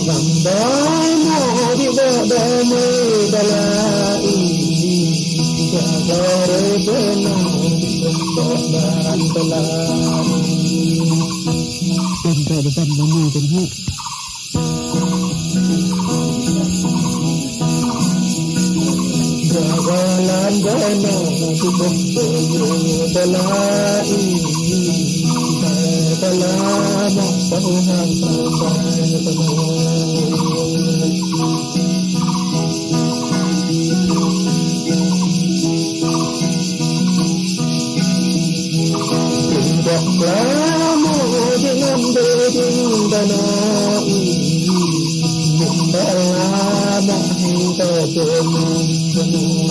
Vandana Vidadana Dalai Jagaredana Vandalaiเป็นไปด้วยกันมันมีเป็นผู้Jagalan dana Vidadalai Dalama Tuhan Lama dengan beding danai Lama hingga dengan Lama dengan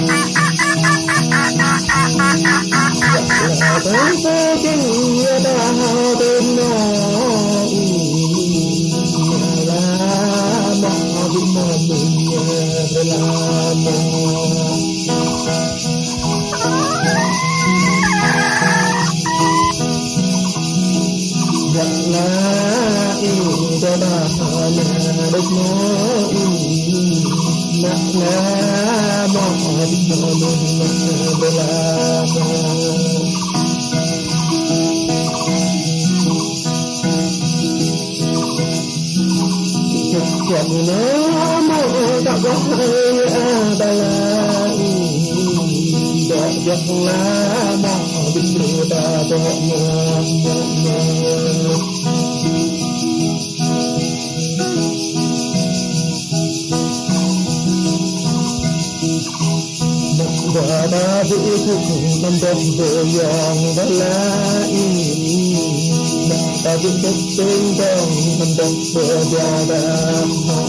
Thank you. đà đất mơ nát ná mọt mơ bê la chợt nhớ mơ đã có hơi đà la đọt giấc lá mọt bị đà đọt mơ và đã vũ thức năm đông về dòng đã lá ta vũ thức tiếng đông năm đông về già đã học